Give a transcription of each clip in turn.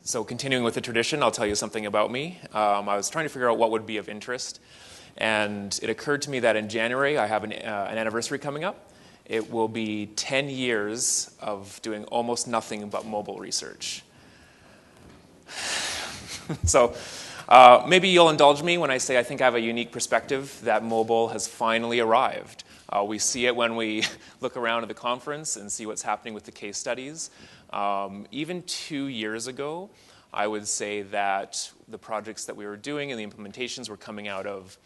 So continuing with the tradition, I'll tell you something about me. I was trying to figure out what would be of interest, and it occurred to me that in January I have an anniversary coming up. It will be 10 years of doing almost nothing but mobile research. So maybe you'll indulge me when I say I think I have a unique perspective that mobile has finally arrived. We see it when we look around at the conference and see what's happening with the case studies. Even 2 years ago, I would say that the projects that we were doing and the implementations were coming out of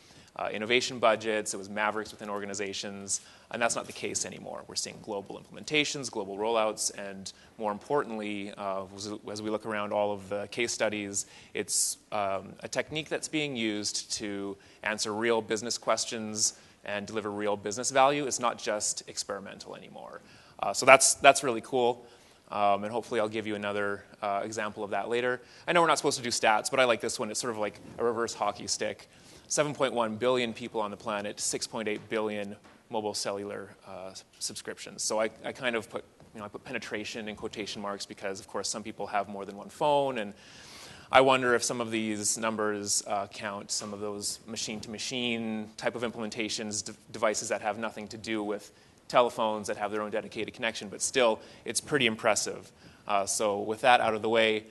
innovation budgets. It was mavericks within organizations, and that's not the case anymore. We're seeing global implementations, global rollouts, and more importantly, as we look around all of the case studies, it's a technique that's being used to answer real business questions and deliver real business value. It's not just experimental anymore. So that's really cool. And hopefully I'll give you another example of that later. I know we're not supposed to do stats, but I like this one. It's sort of like a reverse hockey stick. 7.1 billion people on the planet, 6.8 billion mobile cellular subscriptions. So I kind of put, I put penetration in quotation marks because, of course, some people have more than one phone, and I wonder if some of these numbers count some of those machine-to-machine type of implementations, devices that have nothing to do with telephones that have their own dedicated connection, but still, it's pretty impressive. So with that out of the way,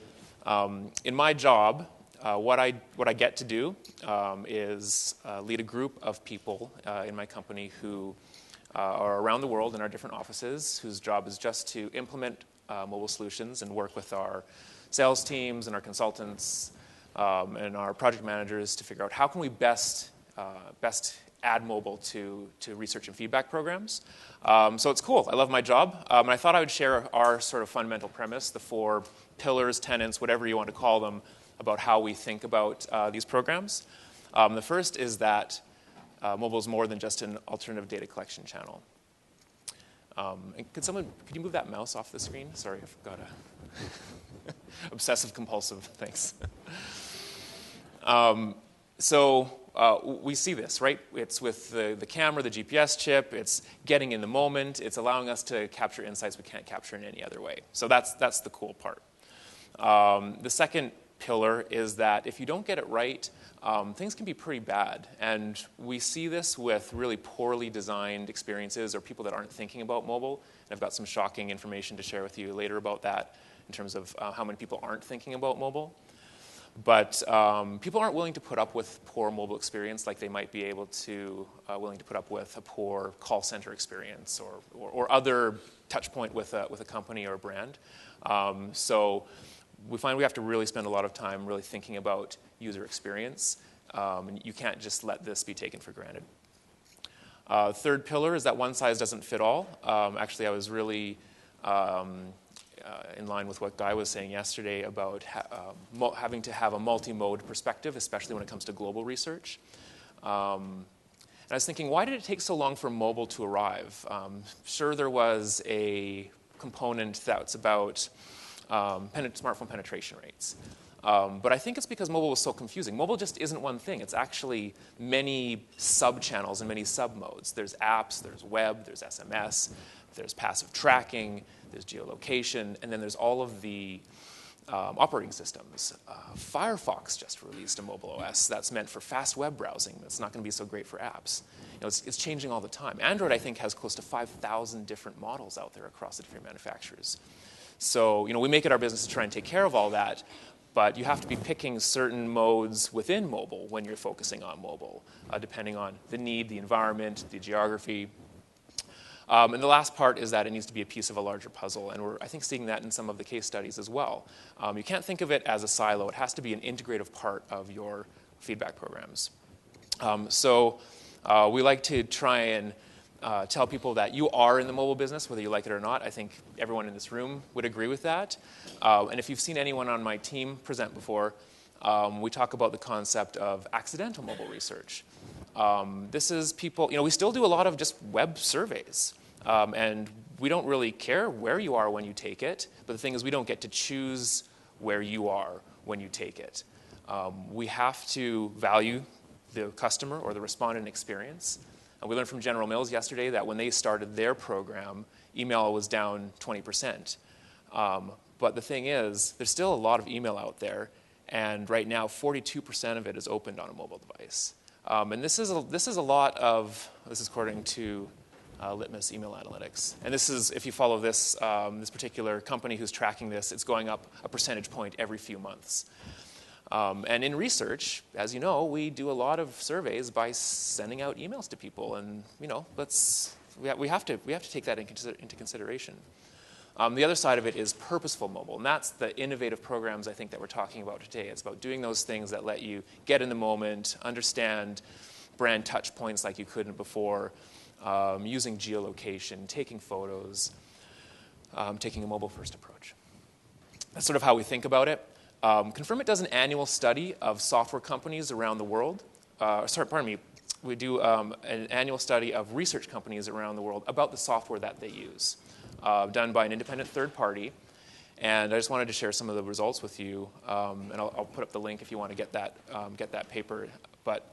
in my job, what I get to do is lead a group of people in my company who are around the world in our different offices, whose job is just to implement mobile solutions and work with our sales teams and our consultants and our project managers to figure out how can we best add mobile to research and feedback programs. So it's cool. I love my job. And I thought I would share our sort of fundamental premise, the 4 pillars, tenets, whatever you want to call them, about how we think about these programs. The first is that mobile is more than just an alternative data collection channel. And could you move that mouse off the screen? Sorry, I forgot obsessive compulsive, thanks. We see this, right? It's with the camera, the GPS chip, it's getting in the moment, it's allowing us to capture insights we can't capture in any other way. So that's the cool part. The second pillar is that if you don't get it right, things can be pretty bad. And we see this with really poorly designed experiences or people that aren't thinking about mobile. And I've got some shocking information to share with you later about that in terms of how many people aren't thinking about mobile. But people aren't willing to put up with poor mobile experience like they might be willing to put up with a poor call center experience or other touch point with a company or a brand. So we find we have to really spend a lot of time really thinking about user experience. And you can't just let this be taken for granted. Third pillar is that one size doesn't fit all. Actually, I was really in line with what Guy was saying yesterday about having to have a multi-mode perspective, especially when it comes to global research. And I was thinking, why did it take so long for mobile to arrive? Sure, there was a component that's about smartphone penetration rates. But I think it's because mobile was so confusing. Mobile just isn't one thing. It's actually many sub-channels and many sub-modes. There's apps, there's web, there's SMS, there's passive tracking, there's geolocation, and then there's all of the operating systems. Firefox just released a mobile OS that's meant for fast web browsing. That's not going to be so great for apps. It's changing all the time. Android, I think, has close to 5,000 different models out there across the different manufacturers. So we make it our business to try and take care of all that, but you have to be picking certain modes within mobile when you're focusing on mobile, depending on the need, the environment, the geography. And the last part is that it needs to be a piece of a larger puzzle, and we're, I think, seeing that in some of the case studies as well. You can't think of it as a silo. It has to be an integrative part of your feedback programs. We like to try and tell people that you are in the mobile business, whether you like it or not. I think everyone in this room would agree with that. And if you've seen anyone on my team present before, we talk about the concept of accidental mobile research. This is people, we still do a lot of just web surveys. And we don't really care where you are when you take it. But the thing is, we don't get to choose where you are when you take it. We have to value the customer or the respondent experience. We learned from General Mills yesterday that when they started their program, email was down 20%. But the thing is, there's still a lot of email out there, and right now 42% of it is opened on a mobile device. And this is a lot of, this is according to Litmus email analytics. And this is, if you follow this, this particular company who's tracking this, it's going up a percentage point every few months. And in research, as you know, we do a lot of surveys by sending out emails to people, and we have to take that into consideration. The other side of it is purposeful mobile, and that's the innovative programs I think that we're talking about today. It's about doing those things that let you get in the moment, understand brand touch points like you couldn't before, using geolocation, taking photos, taking a mobile-first approach. That's sort of how we think about it. Confirmit does an annual study of software companies around the world. We do an annual study of research companies around the world about the software that they use, done by an independent third party. And I just wanted to share some of the results with you, and I'll put up the link if you want to get that paper. But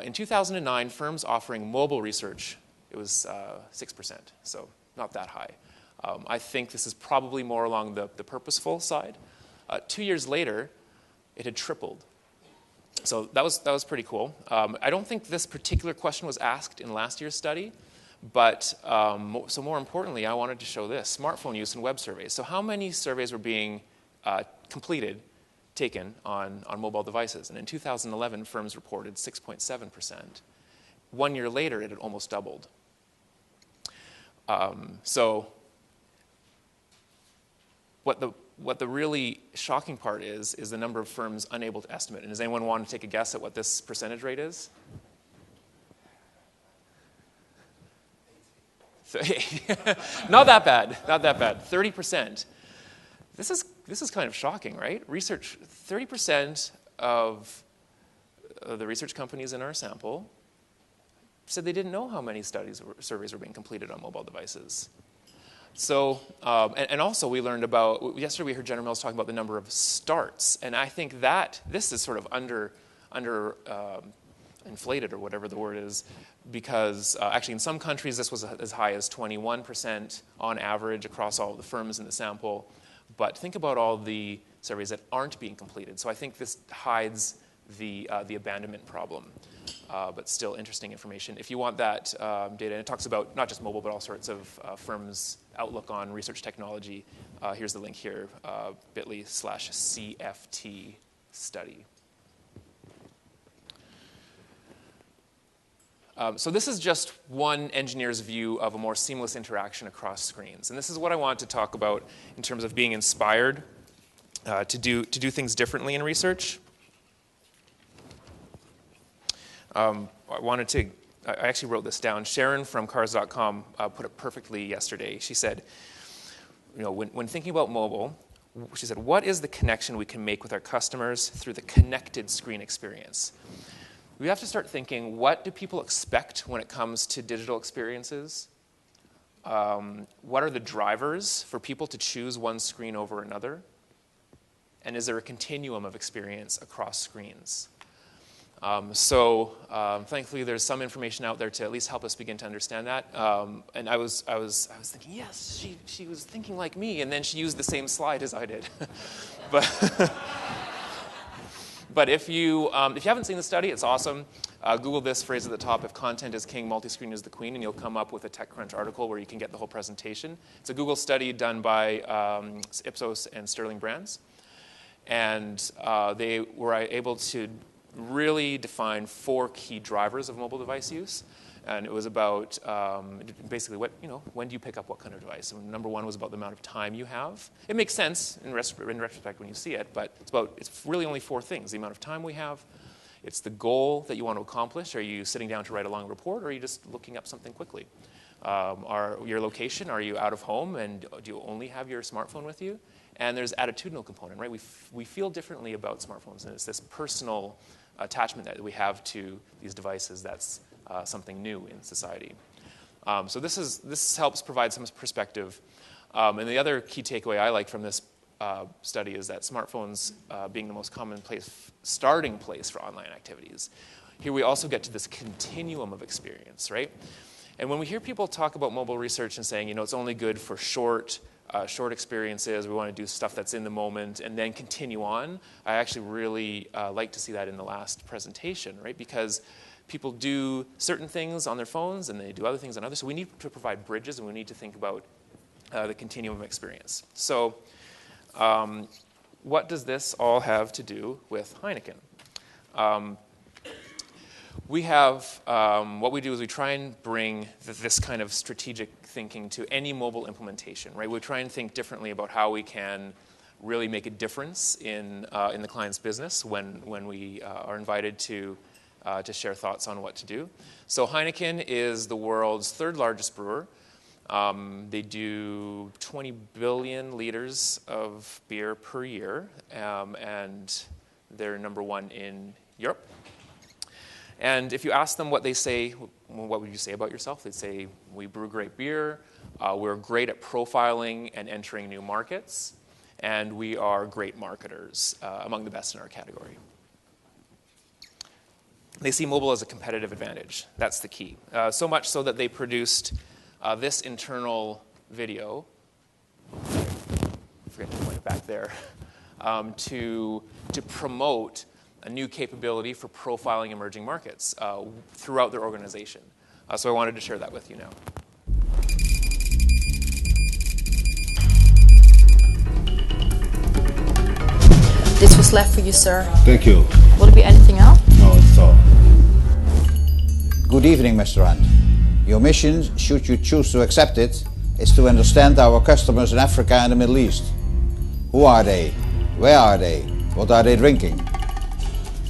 in 2009, firms offering mobile research, it was 6%, so not that high. I think this is probably more along the purposeful side. 2 years later, it had tripled. So that was pretty cool. I don't think this particular question was asked in last year's study, but so more importantly, I wanted to show this, smartphone use in web surveys. So how many surveys were being taken on mobile devices? And in 2011, firms reported 6.7%. 1 year later, it had almost doubled. So what the really shocking part is the number of firms unable to estimate. And does anyone want to take a guess at what this percentage rate is? Not that bad, not that bad. 30%. This is kind of shocking, right? Research, 30% of the research companies in our sample said they didn't know how many surveys were being completed on mobile devices. So, and also we learned about, yesterday we heard General Mills talking about the number of starts, and I think that this is sort of under inflated, or whatever the word is, because actually in some countries this was as high as 21% on average across all of the firms in the sample. But think about all the surveys that aren't being completed. So I think this hides the abandonment problem, but still interesting information. If you want that data, and it talks about not just mobile, but all sorts of firms' outlook on research technology, here's the link here, bit.ly/CFT study. So this is just one engineer's view of a more seamless interaction across screens. And this is what I want to talk about in terms of being inspired to do things differently in research. I actually wrote this down. Sharon from cars.com put it perfectly yesterday. She said, when thinking about mobile, she said, what is the connection we can make with our customers through the connected screen experience? We have to start thinking, what do people expect when it comes to digital experiences? What are the drivers for people to choose one screen over another? And is there a continuum of experience across screens? Thankfully, there's some information out there to at least help us begin to understand that. And I was thinking, yes, she was thinking like me, and then she used the same slide as I did. But if you haven't seen the study, it's awesome. Google this phrase at the top: if content is king, multi-screen is the queen, and you'll come up with a TechCrunch article where you can get the whole presentation. It's a Google study done by Ipsos and Sterling Brands. And they were able to really define 4 key drivers of mobile device use. And it was about basically when do you pick up what kind of device? And number 1 was about the amount of time you have. It makes sense in retrospect when you see it, but it's really only 4 things: the amount of time we have, it's the goal that you want to accomplish. Are you sitting down to write a long report, or are you just looking up something quickly? Your location, are you out of home, and do you only have your smartphone with you? And there's attitudinal component, right? We feel differently about smartphones, and it's this personal attachment that we have to these devices that's something new in society. So this helps provide some perspective. And the other key takeaway I like from this study is that smartphones being the most common starting place for online activities. Here we also get to this continuum of experience, right? And when we hear people talk about mobile research and saying, it's only good for short, short experiences. We want to do stuff that's in the moment and then continue on. I actually really like to see that in the last presentation, right? Because people do certain things on their phones and they do other things on others. So we need to provide bridges and we need to think about the continuum of experience. So what does this all have to do with Heineken? We have, what we do is we try and bring this kind of strategic thinking to any mobile implementation, right? We try and think differently about how we can really make a difference in the client's business when we are invited to share thoughts on what to do. So Heineken is the world's third largest brewer. They do 20 billion liters of beer per year, and they're number one in Europe. And if you ask them what they say, what would you say about yourself? They'd say, we brew great beer, we're great at profiling and entering new markets, and we are great marketers, among the best in our category. They see mobile as a competitive advantage. That's the key. So much so that they produced this internal video, I forget to point it back there, to promote a new capability for profiling emerging markets throughout their organization. So I wanted to share that with you now. This was left for you, sir. Thank you. Will there be anything else? No, it's all. Good evening, Mr. Hunt. Your mission, should you choose to accept it, is to understand our customers in Africa and the Middle East. Who are they? Where are they? What are they drinking?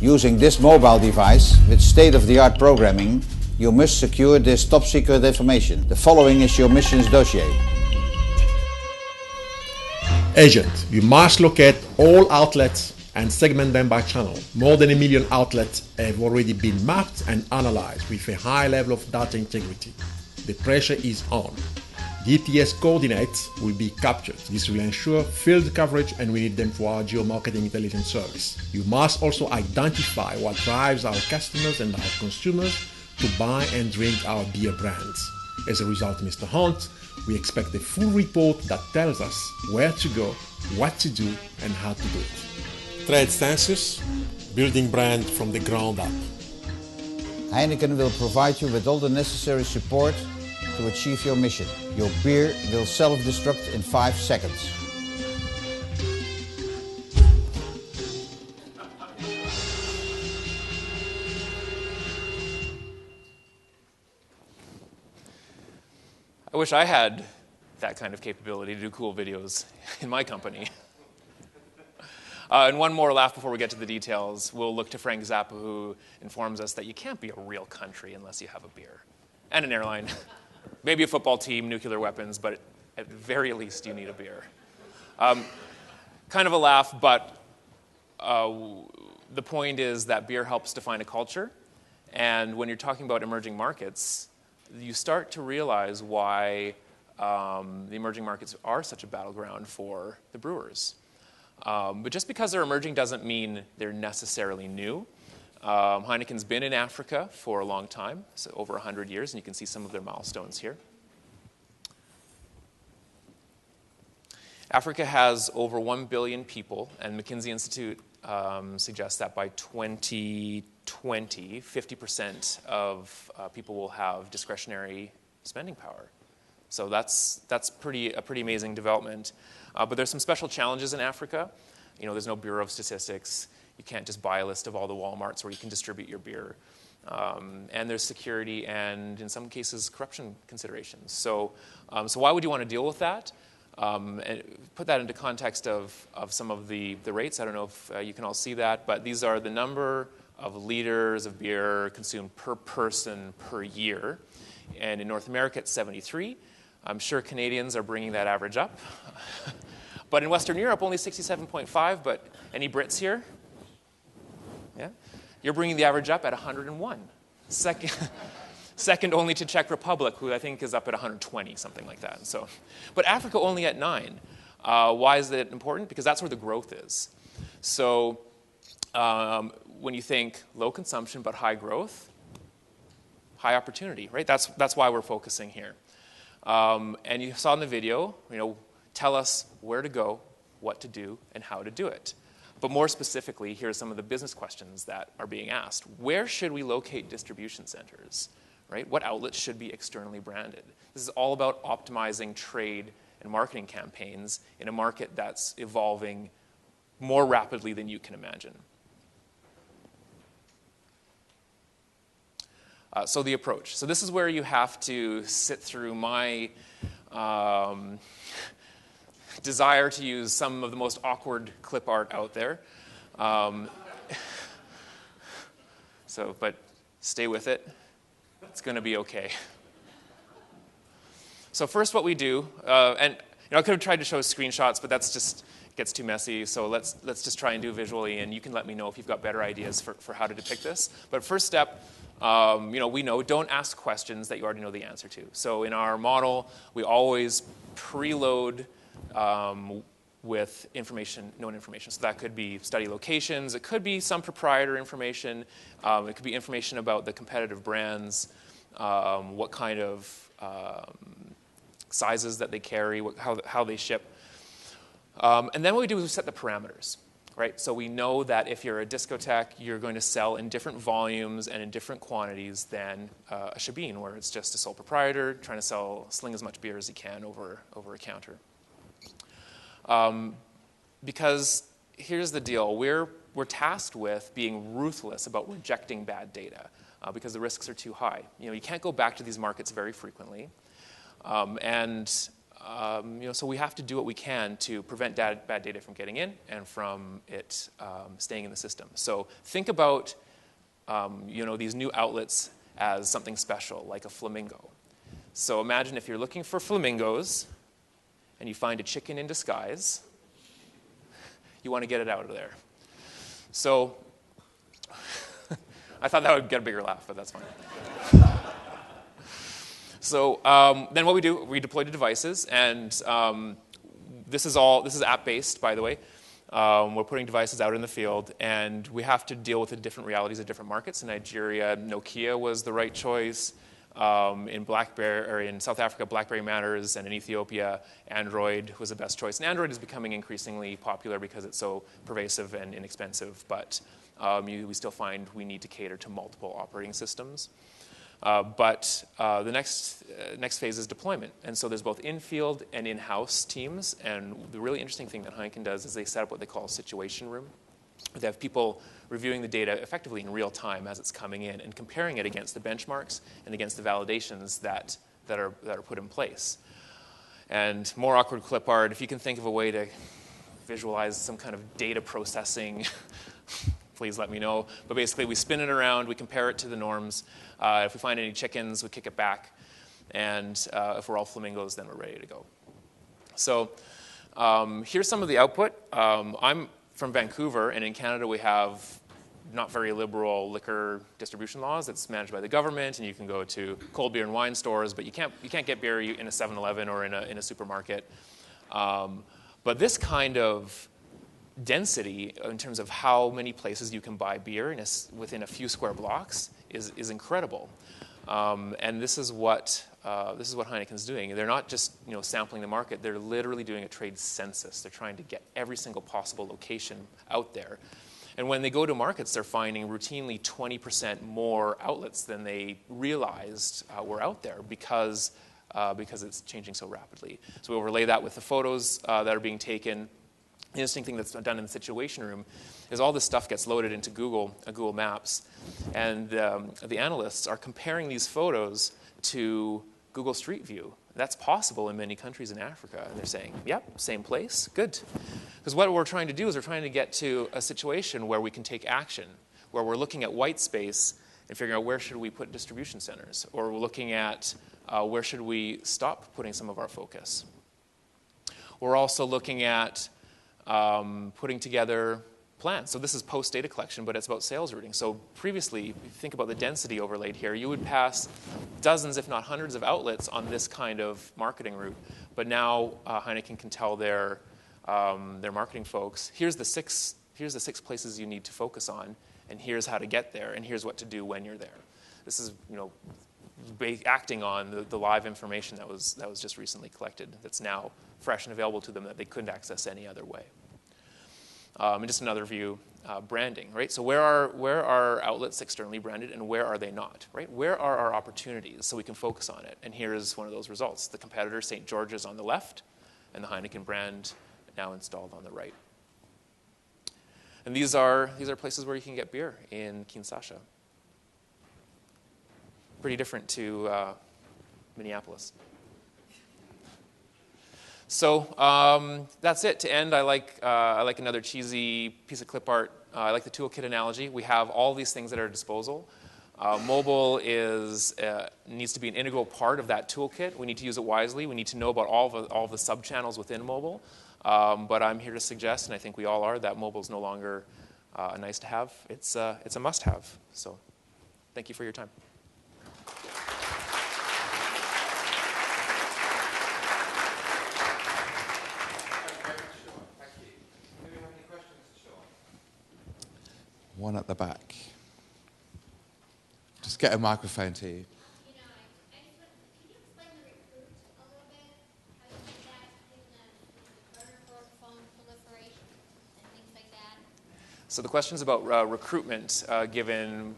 Using this mobile device with state-of-the-art programming, you must secure this top-secret information. The following is your mission's dossier. Agent, you must locate all outlets and segment them by channel. More than 1 million outlets have already been mapped and analyzed with a high level of data integrity. The pressure is on. GPS coordinates will be captured. This will ensure field coverage, and we need them for our geomarketing intelligence service. You must also identify what drives our customers and our consumers to buy and drink our beer brands. As a result, Mr. Hunt, we expect a full report that tells us where to go, what to do, and how to do it. Trade census, building brand from the ground up. Heineken will provide you with all the necessary support to achieve your mission. Your beer will self-destruct in 5 seconds. I wish I had that kind of capability to do cool videos in my company. And one more laugh before we get to the details. We'll look to Frank Zappa, who informs us that you can't be a real country unless you have a beer and an airline. Maybe a football team, nuclear weapons, but at the very least you need a beer. Kind of a laugh, but the point is that beer helps define a culture. And when you're talking about emerging markets, you start to realize why the emerging markets are such a battleground for the brewers. But just because they're emerging doesn't mean they're necessarily new. Heineken's been in Africa for a long time, so over 100 years, and you can see some of their milestones here. Africa has over 1 billion people, and Merlien Institute suggests that by 2020, 50% of people will have discretionary spending power. So that's a pretty amazing development. But there's some special challenges in Africa. You know, there's no Bureau of Statistics. You can't just buy a list of all the Walmarts where you can distribute your beer. And there's security and, in some cases, corruption considerations. So why would you want to deal with that? And put that into context of some of the rates. I don't know if you can all see that, but these are the number of liters of beer consumed per person per year. And in North America, it's 73. I'm sure Canadians are bringing that average up. But in Western Europe, only 67.5. But any Brits here? Yeah? You're bringing the average up at 101. Second only to Czech Republic, who I think is up at 120, something like that. So, but Africa only at 9. Why is that important? Because that's where the growth is. So when you think low consumption but high growth, high opportunity, right? That's why we're focusing here. And you saw in the video, you know, tell us where to go, what to do, and how to do it. But more specifically, here are some of the business questions that are being asked. Where should we locate distribution centers? Right? What outlets should be externally branded? This is all about optimizing trade and marketing campaigns in a market that's evolving more rapidly than you can imagine. So the approach. So this is where you have to sit through my desire to use some of the most awkward clip art out there. But stay with it. It's going to be okay. So first what we do, and I could have tried to show screenshots, but that's just gets too messy. So let's just try and do visually, and you can let me know if you've got better ideas for how to depict this. But first step, we know don't ask questions that you already know the answer to. So in our model, we always preload with information, known information. So that could be study locations. It could be some proprietor information. It could be information about the competitive brands, what kind of sizes that they carry, how they ship. And then what we do is we set the parameters. Right? So we know that if you're a discotheque, you're going to sell in different volumes and in different quantities than a shebeen, where it's just a sole proprietor trying to sling as much beer as he can over a counter. Because here's the deal. We're tasked with being ruthless about rejecting bad data because the risks are too high. You can't go back to these markets very frequently. So we have to do what we can to prevent bad data from getting in and from it staying in the system. So think about these new outlets as something special, like a flamingo. So imagine if you're looking for flamingos and you find a chicken in disguise, you want to get it out of there. So I thought that would get a bigger laugh, but that's fine. So then what we do, we deploy to devices, and this is app-based, by the way. We're putting devices out in the field, and we have to deal with the different realities of different markets. In Nigeria, Nokia was the right choice. In South Africa, BlackBerry matters, and in Ethiopia, Android was the best choice. And Android is becoming increasingly popular because it's so pervasive and inexpensive, but we still find we need to cater to multiple operating systems. But the next phase is deployment. And so there's both in-field and in-house teams. And the really interesting thing that Heineken does is they set up what they call a situation room. They have people reviewing the data effectively in real time as it's coming in and comparing it against the benchmarks and against the validations that are put in place. And more awkward clip art, if you can think of a way to visualize some kind of data processing, please let me know. But basically, we spin it around, we compare it to the norms. If we find any chickens, we kick it back. And if we're all flamingos, then we're ready to go. So here's some of the output. I'm from Vancouver, and in Canada, we have not very liberal liquor distribution laws. It's managed by the government, and you can go to cold beer and wine stores, but you can't get beer in a 7-Eleven or in a supermarket. But this kind of density in terms of how many places you can buy beer within a few square blocks is incredible. And this is what Heineken's doing. They're not just sampling the market. They're literally doing a trade census. They're trying to get every single possible location out there. And when they go to markets, they're finding routinely 20% more outlets than they realized were out there because it's changing so rapidly. So we overlay that with the photos that are being taken. The interesting thing that's done in the situation room is all this stuff gets loaded into Google Maps, and the analysts are comparing these photos to Google Street View. That's possible in many countries in Africa, and they're saying, yep, same place, good. Because what we're trying to do is we're trying to get to a situation where we can take action, where we're looking at white space and figuring out where should we put distribution centers, or we're looking at where should we stop putting some of our focus. We're also looking at putting together plans. So this is post-data collection, but it's about sales routing. So previously, if you think about the density overlaid here, you would pass dozens, if not hundreds, of outlets on this kind of marketing route. But now Heineken can tell their marketing folks, here's the six places you need to focus on, and here's how to get there, and here's what to do when you're there. This is acting on the live information that was just recently collected, that's now fresh and available to them that they couldn't access any other way. And just another view, branding, right? So where are outlets externally branded and where are they not, right? Where are our opportunities so we can focus on it? And here's one of those results. The competitor, St. George's, on the left, and the Heineken brand now installed on the right. And these are places where you can get beer in Kinshasa. Pretty different to Minneapolis. So that's it. To end, I like another cheesy piece of clip art. I like the toolkit analogy. We have all these things at our disposal. Mobile needs to be an integral part of that toolkit. We need to use it wisely. We need to know about all the sub-channels within mobile. But I'm here to suggest, and I think we all are, that mobile is no longer a nice-to-have. It's a must-have. So thank you for your time. One at the back. Just get a microphone to you. Can you explain the recruit a little bit? How you did that in the burner phone proliferation and things like that? So the question is about recruitment given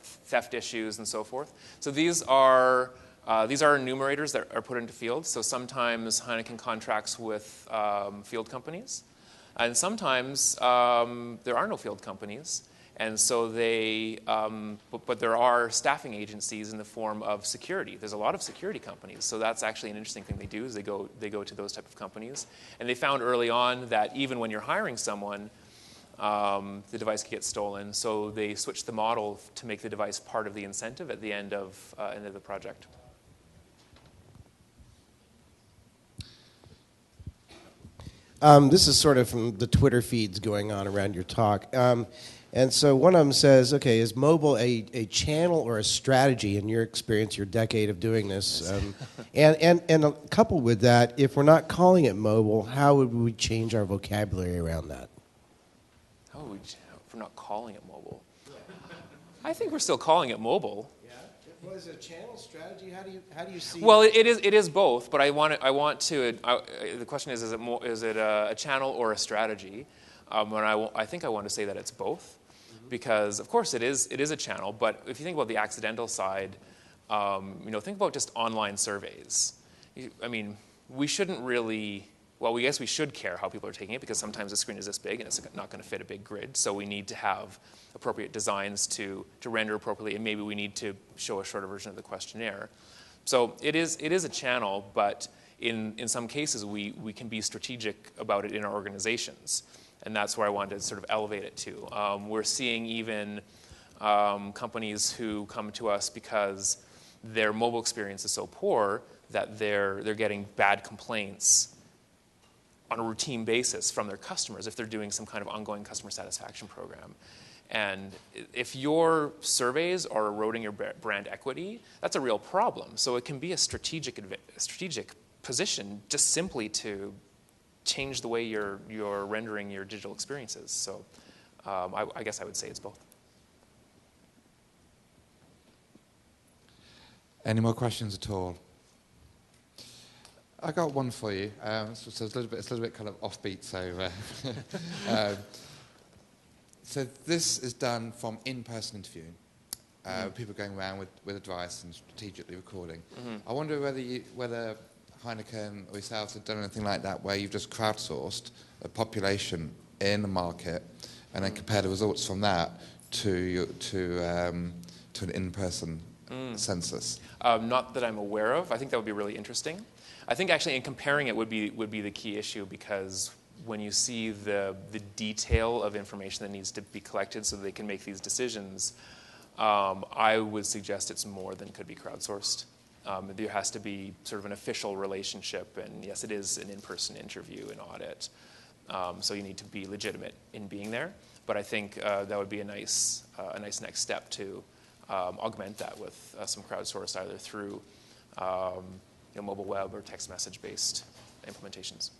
theft issues and so forth. So these are enumerators that are put into field. So sometimes Heineken contracts with field companies. And sometimes there are no field companies, and so but there are staffing agencies in the form of security. There's a lot of security companies, so that's actually an interesting thing they do is they go to those type of companies. And they found early on that even when you're hiring someone, the device could get stolen, so they switched the model to make the device part of the incentive at the end of the project. This is sort of from the Twitter feeds going on around your talk. And so one of them says, okay, is mobile a channel or a strategy in your experience, your decade of doing this? And coupled with that, if we're not calling it mobile, how would we change our vocabulary around that? If we're not calling it mobile? I think we're still calling it mobile. Well, is it a channel strategy? How do you see? Well, it is both. But the question is it a channel or a strategy? I think I want to say that it's both, because of course it is a channel. But if you think about the accidental side, think about just online surveys. I mean, we shouldn't really. Well, we guess we should care how people are taking it, because sometimes the screen is this big and it's not going to fit a big grid. So we need to have appropriate designs to render appropriately, and maybe we need to show a shorter version of the questionnaire. So it is a channel, but in some cases we can be strategic about it in our organizations, and that's where I wanted to sort of elevate it to. We're seeing even companies who come to us because their mobile experience is so poor that they're getting bad complaints on a routine basis from their customers if they're doing some kind of ongoing customer satisfaction program. And if your surveys are eroding your brand equity, that's a real problem. So it can be a strategic position just simply to change the way you're rendering your digital experiences. So I guess I would say it's both. Any more questions at all? I got one for you. So it's a little bit kind of offbeat. So this is done from in-person interviewing. People going around with advice and strategically recording. Mm-hmm. I wonder whether Heineken or yourselves have done anything like that, where you've just crowdsourced a population in the market and then compare the results from that to an in-person census. Not that I'm aware of. I think that would be really interesting. I think actually in comparing it would be the key issue, because when you see the detail of information that needs to be collected so that they can make these decisions, I would suggest it's more than could be crowdsourced. There has to be sort of an official relationship, and yes, it is an in-person interview and audit. So you need to be legitimate in being there. But I think that would be a nice next step to augment that with some crowdsourced, either through mobile web or text message-based implementations.